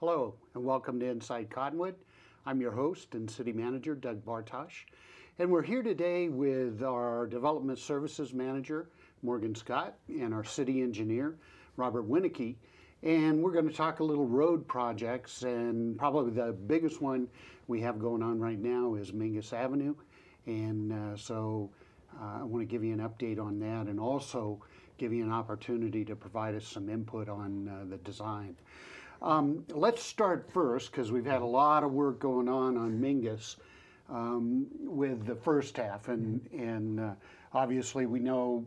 Hello and welcome to Inside Cottonwood. I'm your host and City Manager, Doug Bartosh. And we're here today with our Development Services Manager, Morgan Scott, and our City Engineer, Robert Winnicky. And we're going to talk a little road projects, and probably the biggest one we have going on right now is Mingus Avenue. And I want to give you an update on that and also give you an opportunity to provide us some input on the design. Let's start first, because we've had a lot of work going on Mingus with the first half. And obviously we know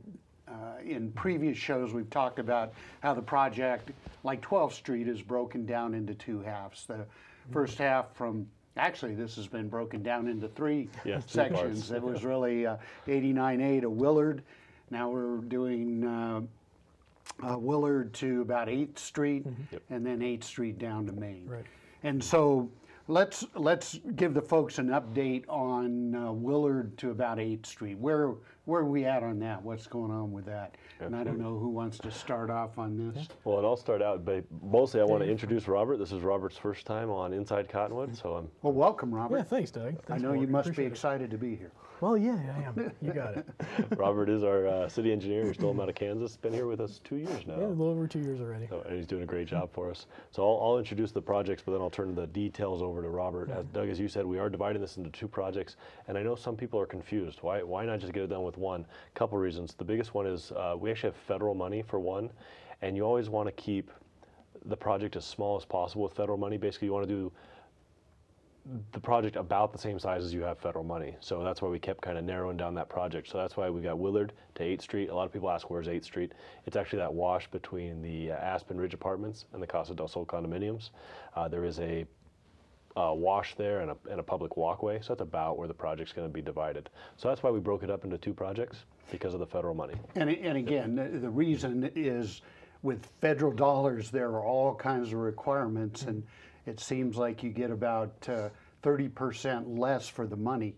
in previous shows we've talked about how the project, like 12th Street, is broken down into two halves. The first half from, actually this has been broken down into three sections. It was really 89A to Willard. Now we're doing Willard to about 8th Street, and then 8th Street down to Main. Right. And so let's give the folks an update on Willard to about 8th Street. Where are we at on that? What's going on with that? And I don't know who wants to start off on this. Well, and I'll start out, but mostly I want to introduce Robert. This is Robert's first time on Inside Cottonwood, so I'm... Well, welcome, Robert. Yeah, thanks, Doug. I know you must be excited to be here. Well, yeah, I am. You got it. Robert is our city engineer. He stole him out of Kansas. Been here with us 2 years now. Yeah, a little over 2 years already. So, and he's doing a great job for us. So I'll introduce the projects, but then I'll turn the details over to Robert. As Doug, as you said, we are dividing this into two projects, and I know some people are confused. Why not just get it done with one? Couple reasons. The biggest one is we actually have federal money for one, and you always want to keep the project as small as possible with federal money. Basically, you want to do the project about the same size as you have federal money. So that's why we kept kind of narrowing down that project. So that's why we got Willard to 8th Street. A lot of people ask, where's 8th Street? It's actually that wash between the Aspen Ridge Apartments and the Casa del Sol condominiums. There is a wash there and a public walkway. So that's about where the project's going to be divided. So that's why we broke it up into two projects, because of the federal money. And again, the reason is with federal dollars, there are all kinds of requirements, and it seems like you get about 30% less for the money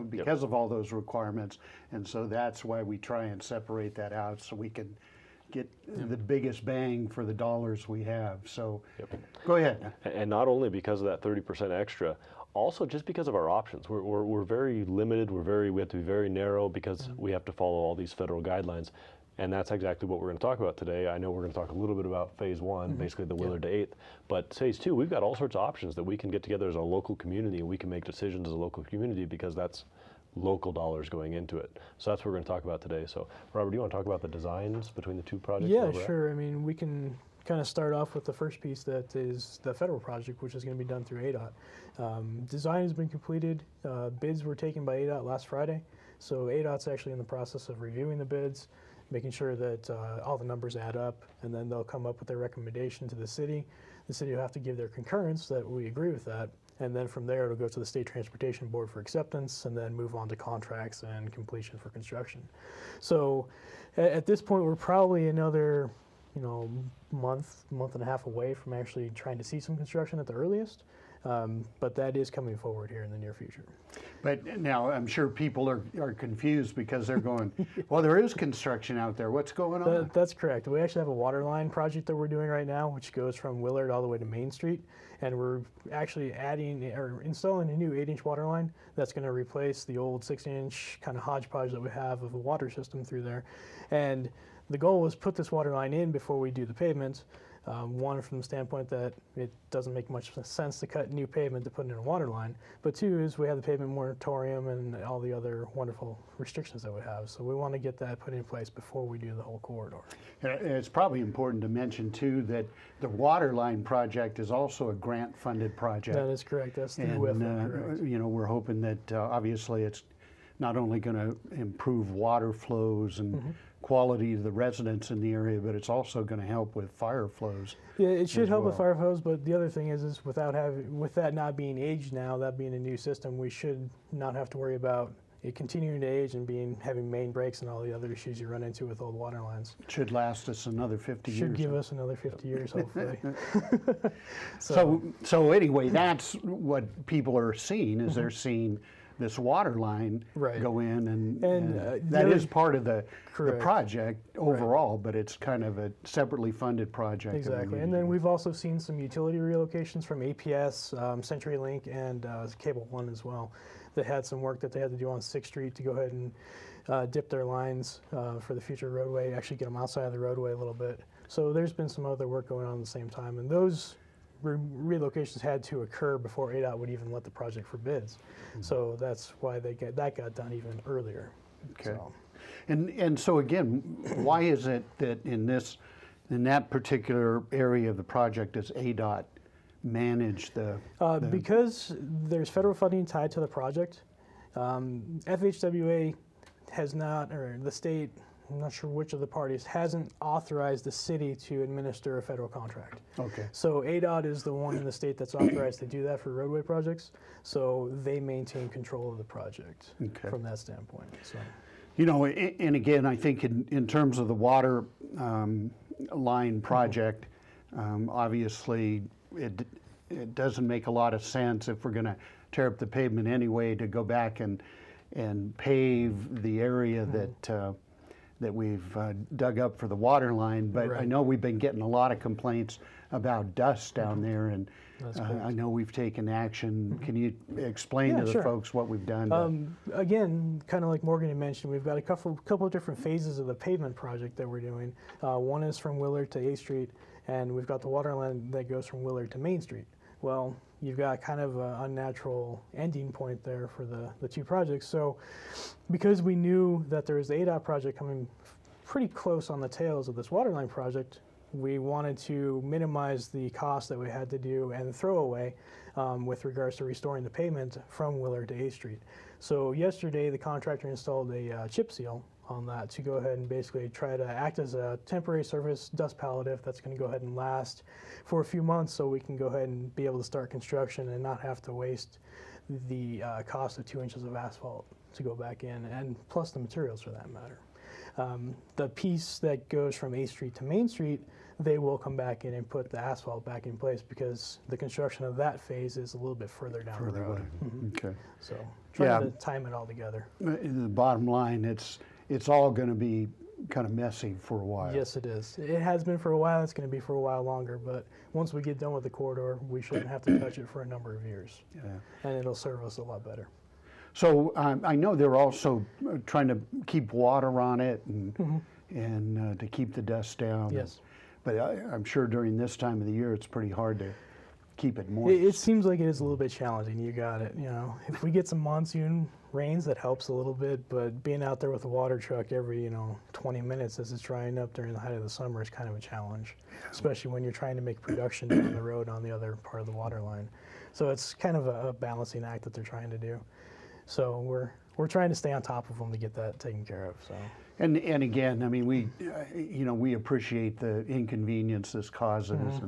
because of all those requirements. And so that's why we try and separate that out so we can get the biggest bang for the dollars we have. So go ahead. And not only because of that 30% extra, also just because of our options. We're very limited. We have to be very narrow because we have to follow all these federal guidelines. And that's exactly what we're going to talk about today. I know we're going to talk a little bit about phase one, basically the Willard to 8th, but phase two, we've got all sorts of options that we can get together as a local community, and we can make decisions as a local community because that's local dollars going into it. So that's what we're going to talk about today. So Robert, do you want to talk about the designs between the two projects? Yeah, sure. I mean, we can kind of start off with the first piece that is the federal project, which is going to be done through ADOT. Design has been completed. Bids were taken by ADOT last Friday. So ADOT's actually in the process of reviewing the bids, making sure that all the numbers add up, and then they'll come up with their recommendation to the city. The city will have to give their concurrence that we agree with that, and then from there it'll go to the State Transportation Board for acceptance, and then move on to contracts and completion for construction. So at this point we're probably another month and a half away from actually trying to see some construction at the earliest. But that is coming forward here in the near future. But now I'm sure people are confused because they're going, well, there is construction out there. What's going on? That's correct. We actually have a water line project that we're doing right now, which goes from Willard all the way to Main Street. And we're actually installing a new 8-inch water line that's going to replace the old 6-inch kind of hodgepodge that we have of a water system through there. And the goal was put this water line in before we do the pavement. One, from the standpoint that it doesn't make much sense to cut new pavement to put in a water line, but two is we have the pavement moratorium and all the other wonderful restrictions that we have. So we want to get that put in place before we do the whole corridor. It's probably important to mention too that the water line project is also a grant-funded project. That is correct. That's the WIFA, correct. We're hoping that obviously it's not only going to improve water flows and quality to the residents in the area, but it's also going to help with fire flows. Yeah, it should help with fire flows, but the other thing is with that not being aged now, that being a new system, we should not have to worry about it continuing to age and having main breaks and all the other issues you run into with old water lines. It should last us another 50 years. Should give us another 50 years, hopefully. So anyway, that's what people are seeing, is they're seeing this water line Right. go in, and the that other- is part of the Correct. project overall, but it's kind of a separately funded project. that we Exactly, need and to then do. we've also seen some utility relocations from APS, CenturyLink, and Cable One as well. That had some work that they had to do on 6th Street to go ahead and dip their lines for the future roadway, actually get them outside of the roadway a little bit. So there's been some other work going on at the same time, and those relocations had to occur before ADOT would even let the project for bids. So that's why that got done even earlier. Okay. So. And so again, why is it that in that particular area of the project does ADOT manage the Because there's federal funding tied to the project, FHWA has not, or the state, I'm not sure which of the parties, hasn't authorized the city to administer a federal contract. Okay. So ADOT is the one in the state that's authorized to do that for roadway projects. So they maintain control of the project from that standpoint. So. You know, and again, I think in terms of the water line project, obviously it doesn't make a lot of sense if we're going to tear up the pavement anyway to go back and pave the area that we've dug up for the water line. But I know we've been getting a lot of complaints about dust down there, and I know we've taken action. Can you explain to the folks what we've done? Again, kind of like Morgan had mentioned, we've got a couple of different phases of the pavement project that we're doing. One is from Willard to 8th Street, and we've got the water line that goes from Willard to Main Street. Well, you've got kind of an unnatural ending point there for the two projects. So because we knew that there was the ADOT project coming pretty close on the tails of this waterline project, we wanted to minimize the cost that we had to do and throw away with regards to restoring the pavement from Willard to 8th Street. So yesterday the contractor installed a chip seal on that to go ahead and basically try to act as a temporary surface dust palliative that's going to go ahead and last for a few months, so we can go ahead and be able to start construction and not have to waste the cost of 2 inches of asphalt to go back in, and plus the materials for that matter. The piece that goes from 8th Street to Main Street, they will come back in and put the asphalt back in place because the construction of that phase is a little bit further down the road. Okay. So trying to time it all together. The bottom line, it's all going to be kind of messy for a while. Yes, it is. It has been for a while. It's going to be for a while longer. But once we get done with the corridor, we shouldn't have to touch it for a number of years. Yeah. And it'll serve us a lot better. So I know they're also trying to keep water on it and to keep the dust down. Yes. But I'm sure during this time of the year, it's pretty hard to keep it moist. It seems like it is a little bit challenging. You got it. You know, if we get some monsoon rains, that helps a little bit. But being out there with a water truck every 20 minutes as it's drying up during the height of the summer is kind of a challenge, especially when you're trying to make production down the road on the other part of the water line. So it's kind of a balancing act that they're trying to do. So we're trying to stay on top of them to get that taken care of. So. And again, I mean, we appreciate the inconvenience this causes,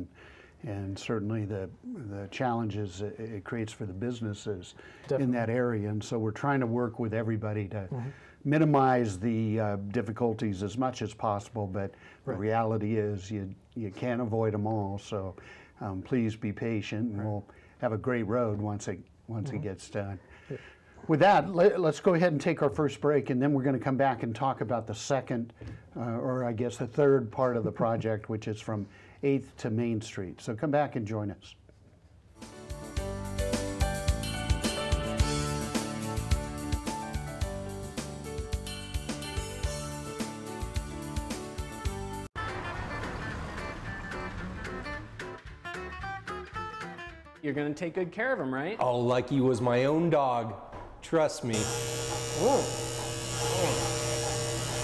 and certainly the challenges it creates for the businesses in that area. And so we're trying to work with everybody to minimize the difficulties as much as possible. But the reality is you can't avoid them all. So please be patient, and we'll have a great road once it gets done. With that, let's go ahead and take our first break, and then we're going to come back and talk about the second, or I guess the third part of the project, which is from 8th to Main Street. So come back and join us. You're gonna take good care of him, right? Oh, like he was my own dog. Trust me.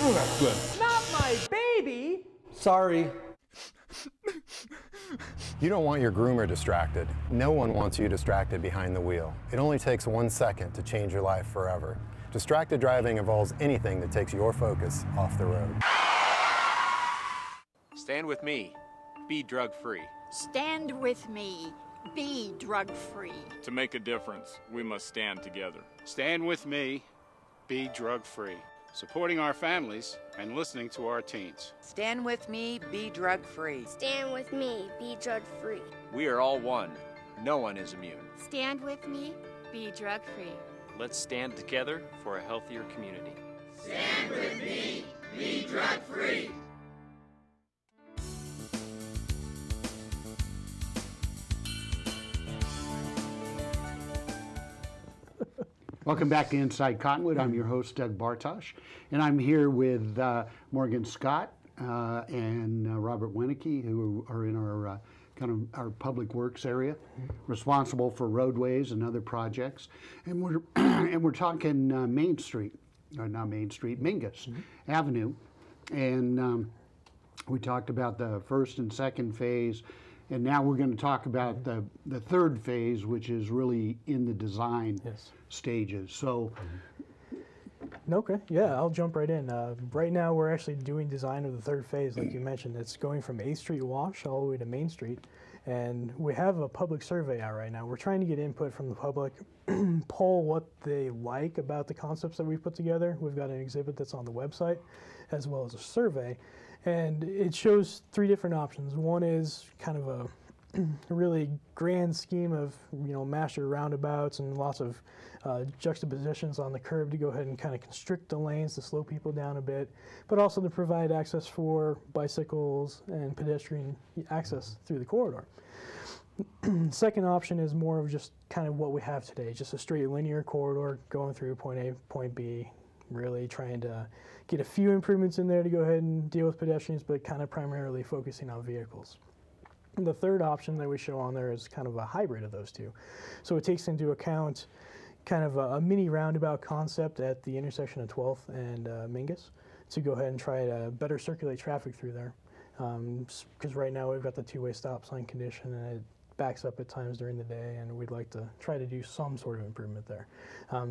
That's good. Not my baby! Sorry. You don't want your groomer distracted. No one wants you distracted behind the wheel. It only takes 1 second to change your life forever. Distracted driving involves anything that takes your focus off the road. Stand with me. Be drug-free. Stand with me. Be drug-free. To make a difference, we must stand together. Stand with me. Be drug-free. Supporting our families and listening to our teens. Stand with me. Be drug-free. Stand with me. Be drug-free. We are all one. No one is immune. Stand with me. Be drug-free. Let's stand together for a healthier community. Stand with me. Be drug free. Welcome back to Inside Cottonwood. I'm your host, Doug Bartosh, and I'm here with Morgan Scott and Robert Winicky, who are in our our public works area, responsible for roadways and other projects. And we're talking Main Street, or not Main Street, Mingus Avenue, and we talked about the first and second phase. And now we're going to talk about the third phase, which is really in the design stages. So, okay, yeah, I'll jump right in. Right now, we're actually doing design of the third phase, like you mentioned. It's going from 8th Street Wash all the way to Main Street, and we have a public survey out right now. We're trying to get input from the public, poll what they like about the concepts that we've put together. We've got an exhibit that's on the website, as well as a survey. And it shows 3 different options. One is kind of a really grand scheme of, master roundabouts and lots of juxtapositions on the curb to go ahead and kind of constrict the lanes to slow people down a bit, but also to provide access for bicycles and pedestrian access through the corridor. Second option is more of just kind of what we have today, just a straight linear corridor going through point A, point B, really trying to get a few improvements in there to go ahead and deal with pedestrians, but kind of primarily focusing on vehicles. And the third option that we show on there is kind of a hybrid of those two. So it takes into account kind of a mini roundabout concept at the intersection of 12th and Mingus to go ahead and try to better circulate traffic through there. Because right now we've got the 2-way stop sign condition, and it backs up at times during the day, and we'd like to try to do some sort of improvement there.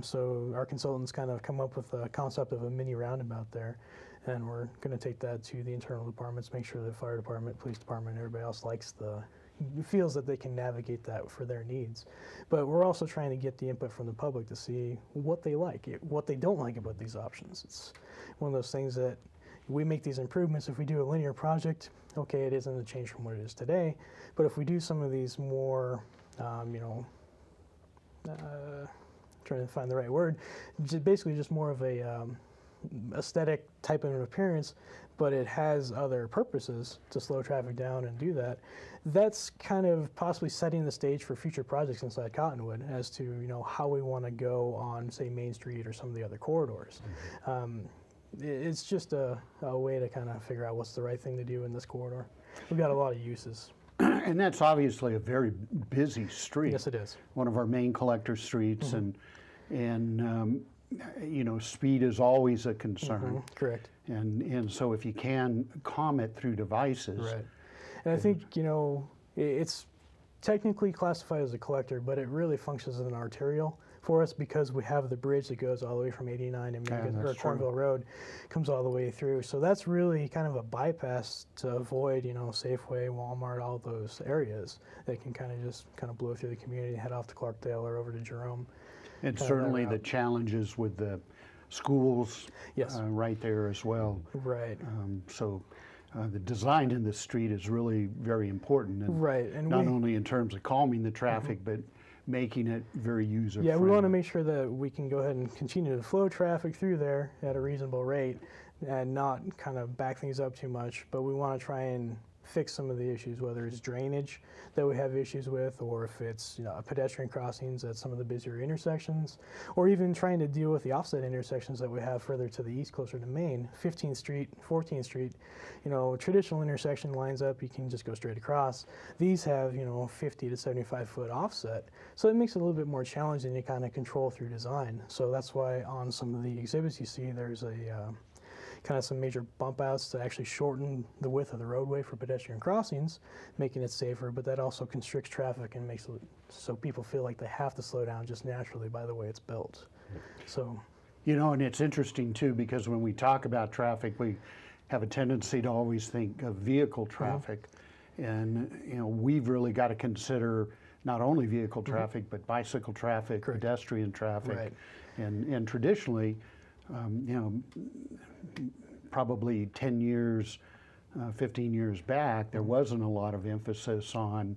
So our consultants kind of come up with a concept of a mini roundabout there, and we're going to take that to the internal departments, make sure the fire department, police department, everybody else feels that they can navigate that for their needs. But we're also trying to get the input from the public to see what they like, what they don't like about these options. It's one of those things that we make these improvements. If we do a linear project, okay, it isn't a change from what it is today, but if we do some of these more, trying to find the right word, basically just more of a aesthetic type of an appearance, but it has other purposes to slow traffic down and do that, that's kind of possibly setting the stage for future projects inside Cottonwood as to, how we want to go on, say, Main Street or some of the other corridors. It's just a way to kind of figure out what's the right thing to do in this corridor. We've got a lot of uses. And that's obviously a very busy street. Yes, it is. One of our main collector streets, and speed is always a concern. Correct. And so if you can calm it through devices. Right. And I think, it's technically classified as a collector, but it really functions as an arterial for us because we have the bridge that goes all the way from 89 and Cornville Road, comes all the way through. So that's really kind of a bypass to avoid, Safeway, Walmart, all those areas that can kind of blow through the community, head off to Clarkdale or over to Jerome. And certainly the challenges with the schools right there as well. Right. The design in the street is really very important. And not only in terms of calming the traffic, but making it very user-friendly. Yeah, we want to make sure that we can go ahead and continue to flow traffic through there at a reasonable rate and not kind of back things up too much, but we want to try and fix some of the issues, whether it's drainage that we have issues with, or if it's pedestrian crossings at some of the busier intersections, or even trying to deal with the offset intersections that we have further to the east, closer to Main. 15th Street, 14th Street, traditional intersection lines up, you can just go straight across. These have 50 to 75 foot offset, so it makes it a little bit more challenging to kind of control through design. So that's why on some of the exhibits you see there's a kind of some major bump outs to actually shorten the width of the roadway for pedestrian crossings, making it safer, but that also constricts traffic and makes it so people feel like they have to slow down just naturally by the way it's built. So, and it's interesting too, because when we talk about traffic, we have a tendency to always think of vehicle traffic, and we've really got to consider not only vehicle traffic, but bicycle traffic, pedestrian traffic, and traditionally, probably 10 years, 15 years back, there wasn't a lot of emphasis on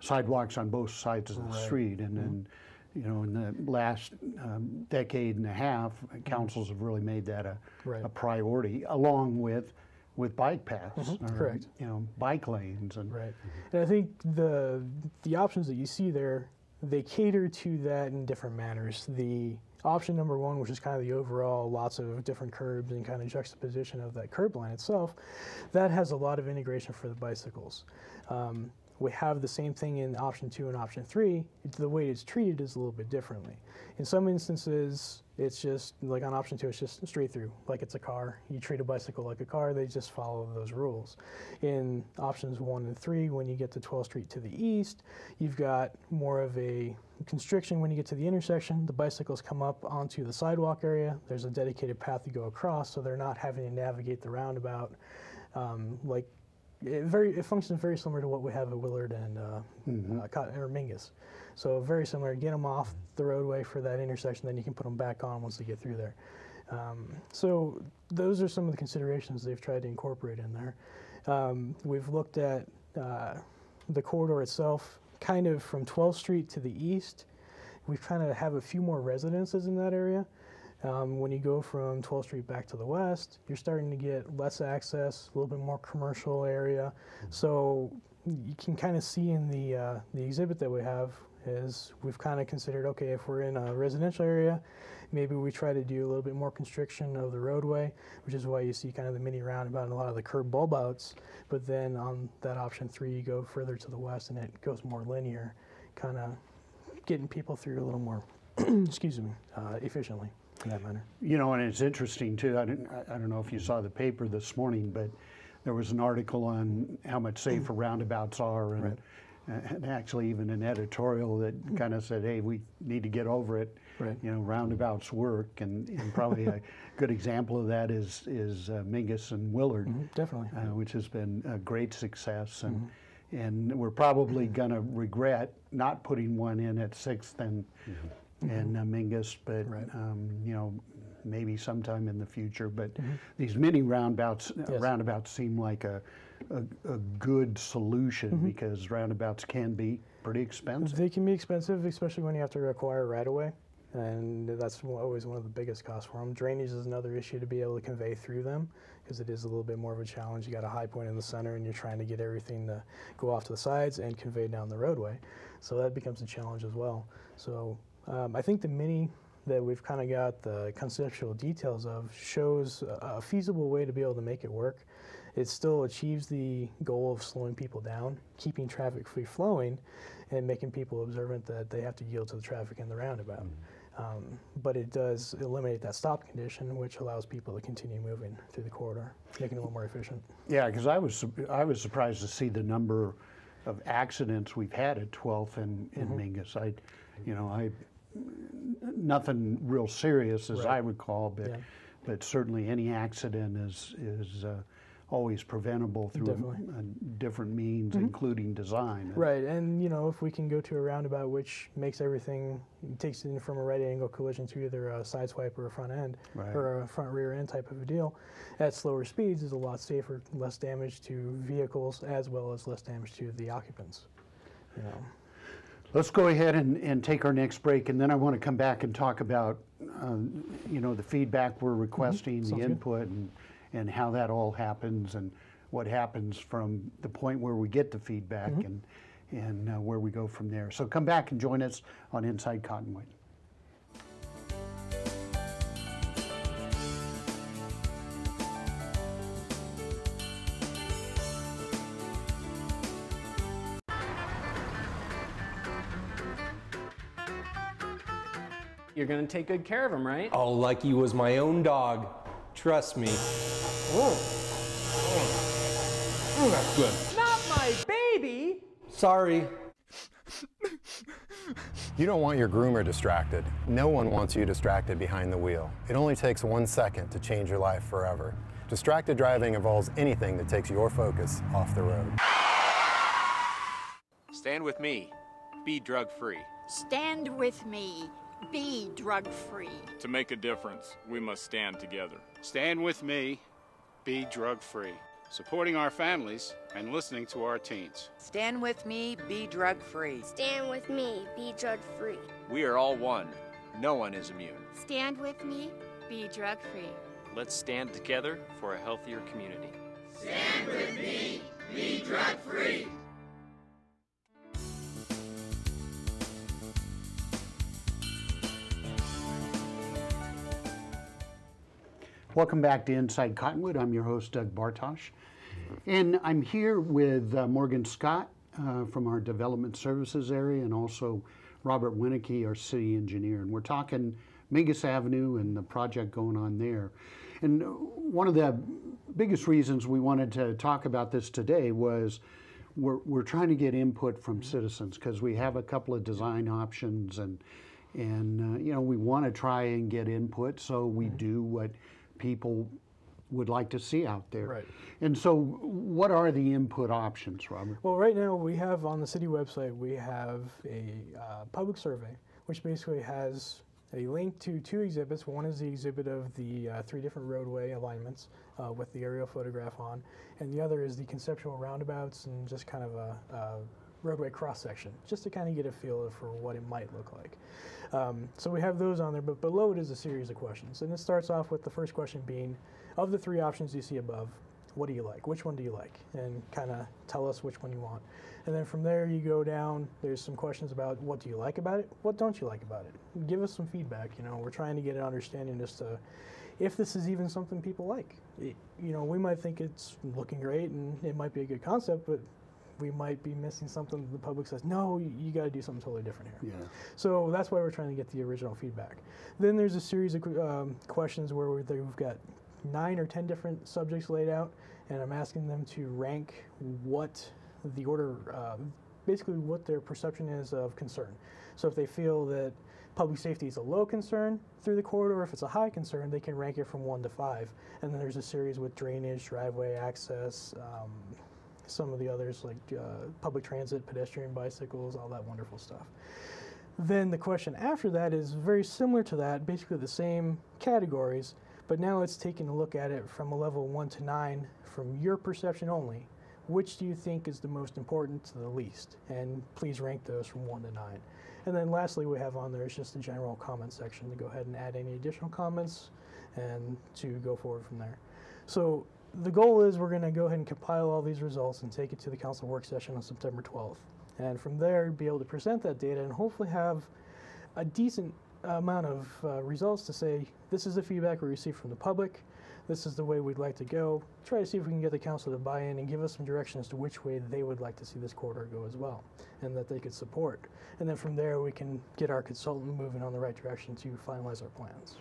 sidewalks on both sides of the street, and you know, in the last decade and a half, councils have really made that a priority, along with bike paths, or, correct. You know, bike lanes, and And I think the options that you see there, they cater to that in different manners. The option number one, which is kind of the overall lots of different curbs and kind of juxtaposition of that curb line itself, that has a lot of integration for the bicycles. We have the same thing in option 2 and option 3. The way it's treated is a little bit differently. In some instances, it's just, like on option 2, it's just straight through, like it's a car. You treat a bicycle like a car, they just follow those rules. In options 1 and 3, when you get to 12th Street to the east, you've got more of a constriction when you get to the intersection. The bicycles come up onto the sidewalk area. There's a dedicated path to go across, so they're not having to navigate the roundabout. It functions very similar to what we have at Willard and or Mingus. So very similar. Get them off the roadway for that intersection, then you can put them back on once they get through there. So those are some of the considerations they've tried to incorporate in there. We've looked at the corridor itself, kind of from 12th Street to the east. We kind of have a few more residences in that area. When you go from 12th Street back to the west, you're starting to get less access, a little bit more commercial area. So you can kind of see in the exhibit that we have is we've kind of considered, okay, if we're in a residential area, maybe we try to do a little bit more constriction of the roadway, which is why you see kind of the mini roundabout and a lot of the curb bulb outs. But then on that option 3, you go further to the west and it goes more linear, kind of getting people through a little more, excuse me, efficiently. In that manner. You know, and it's interesting too. I don't know if you saw the paper this morning, but there was an article on how much safer roundabouts are, and actually even an editorial that kind of said, "Hey, we need to get over it." You know, roundabouts work, and probably a good example of that is Mingus and Willard, definitely, which has been a great success, and we're probably going to regret not putting one in at 6th and Mingus, but you know, maybe sometime in the future. But these mini roundabouts seem like a good solution because roundabouts can be pretty expensive. They can be expensive, especially when you have to acquire right away, and that's always one of the biggest costs for them. Drainage is another issue to be able to convey through them because it is a little bit more of a challenge. You got a high point in the center, and you're trying to get everything to go off to the sides and convey down the roadway, so that becomes a challenge as well. So. I think the mini that we've kind of got the conceptual details of shows a feasible way to be able to make it work. It still achieves the goal of slowing people down, keeping traffic free flowing, and making people observant that they have to yield to the traffic in the roundabout. But it does eliminate that stop condition, which allows people to continue moving through the corridor, making it a little more efficient. Yeah, because I was surprised to see the number of accidents we've had at 12th and Mingus. Nothing real serious as I recall, but certainly any accident is always preventable through different means, including design. Right, and you know, if we can go to a roundabout which makes everything, takes it from a right angle collision to either a side swipe or a front end, or a front rear end type of a deal, at slower speeds is a lot safer, less damage to vehicles as well as less damage to the occupants. You know. Let's go ahead and take our next break, and then I want to come back and talk about, you know, the feedback we're requesting, the input, and how that all happens, and what happens from the point where we get the feedback, and where we go from there. So come back and join us on Inside Cottonwood. You're going to take good care of him, right? Oh, like he was my own dog. Trust me. Oh, that's good. Not my baby! Sorry. You don't want your groomer distracted. No one wants you distracted behind the wheel. It only takes 1 second to change your life forever. Distracted driving involves anything that takes your focus off the road. Stand with me. Be drug-free. Stand with me. Be drug-free. To make a difference, we must stand together. Stand with me. Be drug-free. supporting our families and listening to our teens. Stand with me, be drug free. Stand with me, be drug free. We are all one. No one is immune. Stand with me, be drug free. Let's stand together for a healthier community. Stand with me, be drug free. Welcome back to Inside Cottonwood. I'm your host, Doug Bartosh. And I'm here with Morgan Scott from our Development Services area, and also Robert Winnicky, our city engineer. And we're talking Mingus Avenue and the project going on there. And one of the biggest reasons we wanted to talk about this today was we're trying to get input from citizens, because we have a couple of design options, and you know, we want to try and get input, so we do what people would like to see out there. Right. And so what are the input options, Robert? Well, right now we have on the city website, we have a public survey, which basically has a link to 2 exhibits. One is the exhibit of the 3 different roadway alignments with the aerial photograph on, and the other is the conceptual roundabouts and just kind of a roadway cross-section, just to kind of get a feel for what it might look like. So we have those on there, but below it is a series of questions. And it starts off with the first question being, of the 3 options you see above, what do you like? Which one do you like? And kind of tell us which one you want. And then from there you go down, there's some questions about what do you like about it? What don't you like about it? Give us some feedback. You know, we're trying to get an understanding as to if this is even something people like. You know, we might think it's looking great and it might be a good concept, but we might be missing something that the public says, no, you got to do something totally different here. Yeah. So that's why we're trying to get the original feedback. Then there's a series of questions where we've got 9 or 10 different subjects laid out, and I'm asking them to rank what the order, basically what their perception is of concern. So if they feel that public safety is a low concern through the corridor, if it's a high concern, they can rank it from 1 to 5. And then there's a series with drainage, driveway access, some of the others like public transit, pedestrian, bicycles, all that wonderful stuff. Then the question after that is very similar to that, basically the same categories, but now it's taking a look at it from a level 1 to 9 from your perception only. Which do you think is the most important to the least? And please rank those from 1 to 9. And then lastly we have on there is just a general comment section to go ahead and add any additional comments and to go forward from there. So the goal is we're going to go ahead and compile all these results and take it to the council work session on September 12th. And from there, be able to present that data and hopefully have a decent amount of results to say, this is the feedback we received from the public, this is the way we'd like to go. Try to see if we can get the council to buy in and give us some direction as to which way they would like to see this corridor go as well, and that they could support. And then from there, we can get our consultant moving on the right direction to finalize our plans.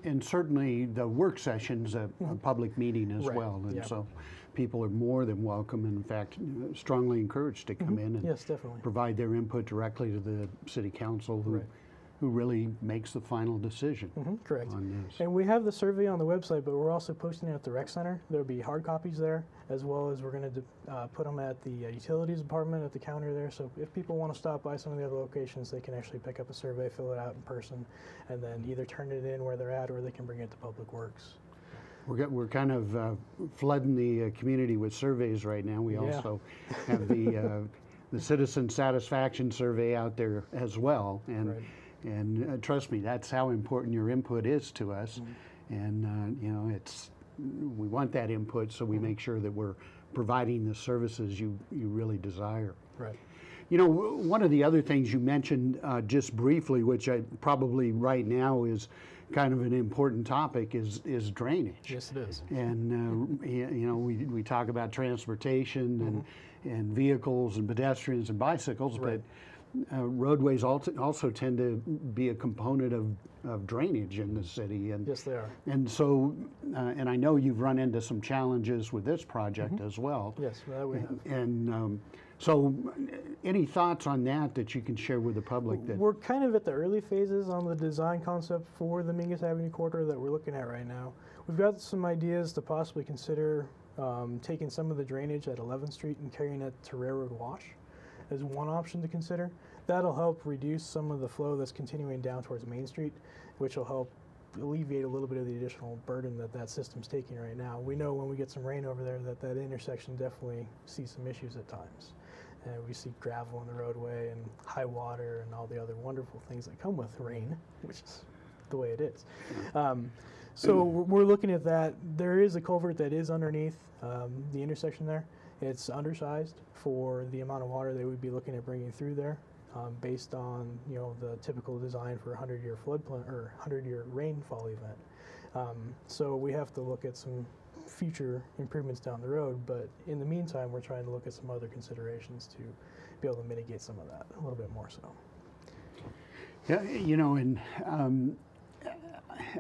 And certainly the work session's a public meeting as well, and so people are more than welcome, and in fact strongly encouraged to come in and yes, definitely provide their input directly to the city council, who really makes the final decision. Correct. On this. And we have the survey on the website, but we're also posting it at the rec center. There'll be hard copies there, as well as we're going to put them at the utilities department at the counter there. So if people want to stop by some of the other locations, they can actually pick up a survey, fill it out in person, and then either turn it in where they're at, or they can bring it to Public Works. We're kind of flooding the community with surveys right now. We also have the citizen satisfaction survey out there as well, and trust me, that's how important your input is to us. And you know, we want that input, so we make sure that we're providing the services you really desire. Right. You know, one of the other things you mentioned just briefly, which probably right now is kind of an important topic, is drainage. Yes, it is. And you know, we talk about transportation and vehicles and pedestrians and bicycles, but roadways also tend to be a component of drainage in the city. And yes, they are. And so, and I know you've run into some challenges with this project as well. Yes, that we have. And so, any thoughts on that you can share with the public? We're kind of at the early phases on the design concept for the Mingus Avenue corridor that we're looking at right now. We've got some ideas to possibly consider taking some of the drainage at 11th Street and carrying it to Railroad Wash as one option to consider. That'll help reduce some of the flow that's continuing down towards Main Street, which will help alleviate a little bit of the additional burden that that system's taking right now. We know when we get some rain over there that that intersection definitely sees some issues at times. And we see gravel in the roadway and high water and all the other wonderful things that come with rain, which is the way it is. So we're looking at that. There is a culvert that is underneath the intersection there. It's undersized for the amount of water they would be looking at bringing through there, based on the typical design for a 100-year floodplain or 100-year rainfall event. So we have to look at some future improvements down the road, but in the meantime, we're trying to look at some other considerations to be able to mitigate some of that a little bit more so. Yeah, and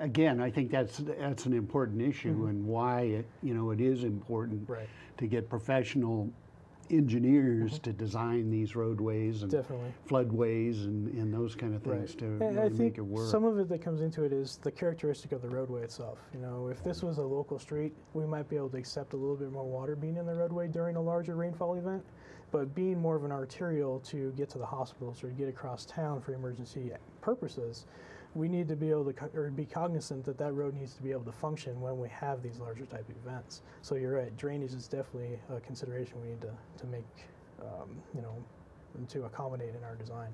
again, I think that's an important issue, and why it is important to get professional engineers to design these roadways and floodways and those kind of things to really make it work. Some of it that comes into it is the characteristic of the roadway itself. If this was a local street, we might be able to accept a little bit more water being in the roadway during a larger rainfall event. But being more of an arterial to get to the hospitals or to get across town for emergency purposes, we need to be able to be cognizant that that road needs to be able to function when we have these larger type of events. So you're right, drainage is definitely a consideration we need to make, to accommodate in our design.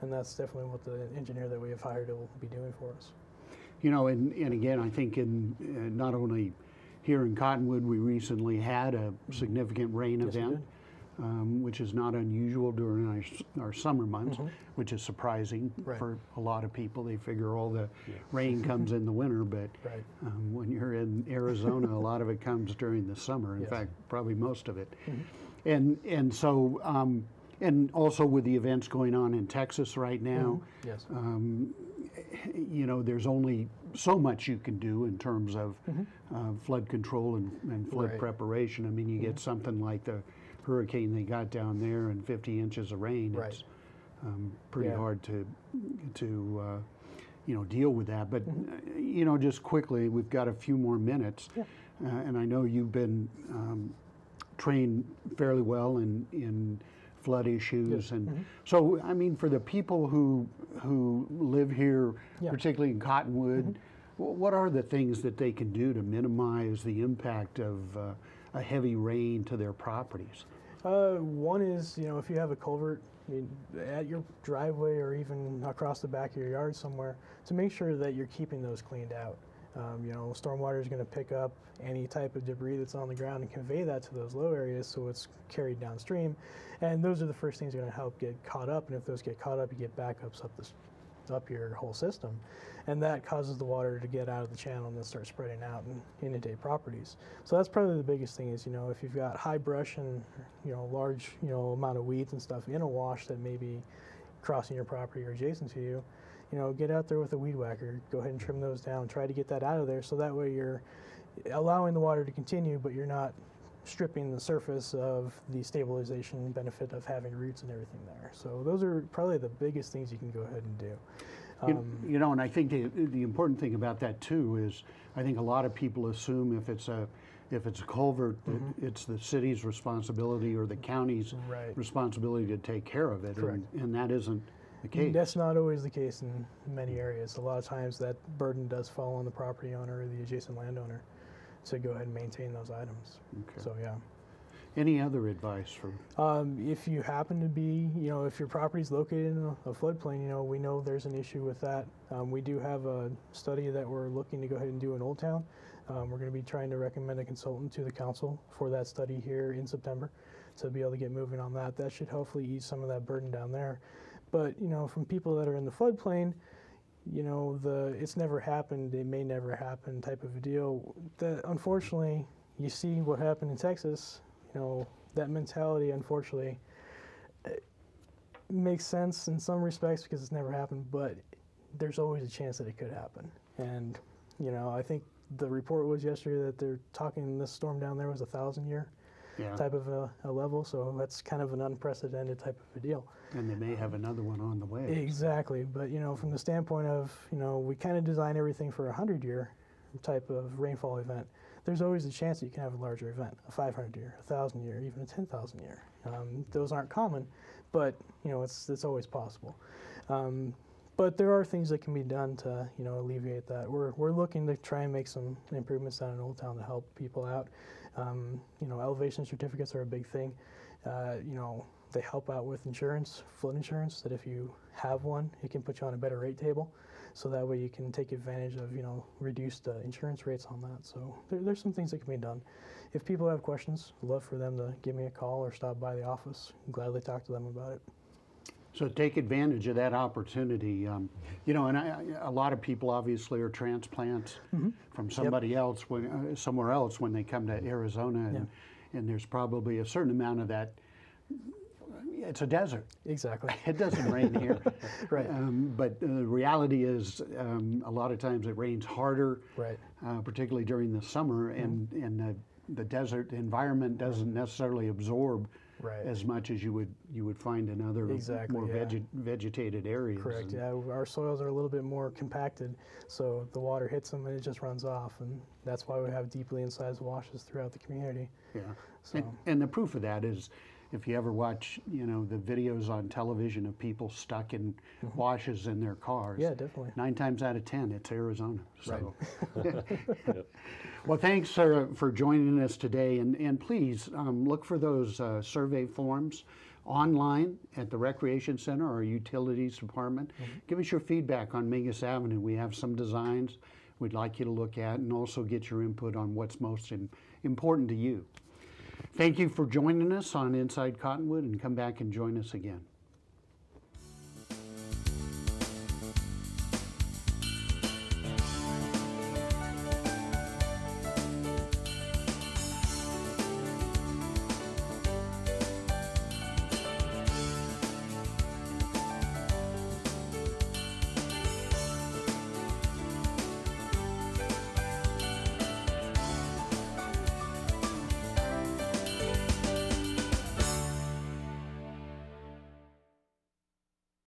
And that's definitely what the engineer that we have hired will be doing for us. And again, I think in not only here in Cottonwood, we recently had a significant rain event. Which is not unusual during our summer months, which is surprising for a lot of people. They figure all the rain comes in the winter, but when you're in Arizona, a lot of it comes during the summer. In fact, probably most of it. And so, and also with the events going on in Texas right now, there's only so much you can do in terms of flood control and flood preparation. I mean, you get something like the hurricane they got down there and 50 inches of rain. It's pretty hard to deal with that. But just quickly, we've got a few more minutes, and I know you've been trained fairly well in flood issues, and so I mean, for the people who live here, particularly in Cottonwood, what are the things that they can do to minimize the impact of a heavy rain to their properties? One is, if you have a culvert at your driveway or even across the back of your yard somewhere, to make sure that you're keeping those cleaned out. Stormwater is going to pick up any type of debris that's on the ground and convey that to those low areas so it's carried downstream. And those are the first things that are going to help get caught up. And if those get caught up, you get backups up your whole system. And that causes the water to get out of the channel and then start spreading out and inundate properties. So that's probably the biggest thing is, if you've got high brush and, large, amount of weeds and stuff in a wash that may be crossing your property or adjacent to you, get out there with a weed whacker, go ahead and trim those down, try to get that out of there so that way you're allowing the water to continue, but you're not stripping the surface of the stabilization benefit of having roots and everything there. So those are probably the biggest things you can go ahead and do. And I think the important thing about that too is I think a lot of people assume if it's a culvert, that it's the city's responsibility or the county's responsibility to take care of it, and that isn't the case. That's not always the case in many areas. A lot of times that burden does fall on the property owner or the adjacent landowner to go ahead and maintain those items. So yeah. Any other advice for? If you happen to be, if your property is located in a floodplain, we know there's an issue with that. We do have a study that we're looking to go ahead and do in Old Town. We're going to be trying to recommend a consultant to the council for that study here in September to be able to get moving on that. That should hopefully ease some of that burden down there. But, from people that are in the floodplain, it's never happened, it may never happen type of a deal. That unfortunately, you see what happened in Texas. That mentality, unfortunately, makes sense in some respects because it's never happened, but there's always a chance that it could happen. And, I think the report was yesterday that they're talking this storm down there was 1,000-year type of a level, so that's kind of an unprecedented type of a deal. And they may have another one on the way. Exactly, but, from the standpoint of, we kind of design everything for a 100-year type of rainfall event. There's always a chance that you can have a larger event, a 500-year, 1,000-year, even a 10,000-year. Those aren't common, but it's always possible. But there are things that can be done to, alleviate that. We're looking to try and make some improvements down in Old Town to help people out. Elevation certificates are a big thing. They help out with insurance, flood insurance, that if you have one, it can put you on a better rate table. So that way you can take advantage of, reduced insurance rates on that. So there's some things that can be done. If people have questions, I'd love for them to give me a call or stop by the office. I'd gladly talk to them about it. So take advantage of that opportunity. And a lot of people obviously are transplants from somebody else, somewhere else when they come to Arizona, and there's probably a certain amount of that. It's a desert. Exactly. It doesn't rain here. Right. But the reality is a lot of times it rains harder, right. Particularly during the summer, and the desert environment doesn't necessarily absorb as much as you would find in other more vegetated areas. Correct. Yeah, our soils are a little bit more compacted, so the water hits them and it just runs off, and that's why we have deeply incised washes throughout the community. Yeah. So. And the proof of that is, if you ever watch, the videos on television of people stuck in washes in their cars. Yeah, definitely. 9 times out of 10, it's Arizona. So. Right. Well, thanks for joining us today, and please look for those survey forms online at the Recreation Center or Utilities Department. Give us your feedback on Mingus Avenue. We have some designs we'd like you to look at, and also get your input on what's most important to you. Thank you for joining us on Inside Cottonwood, and come back and join us again.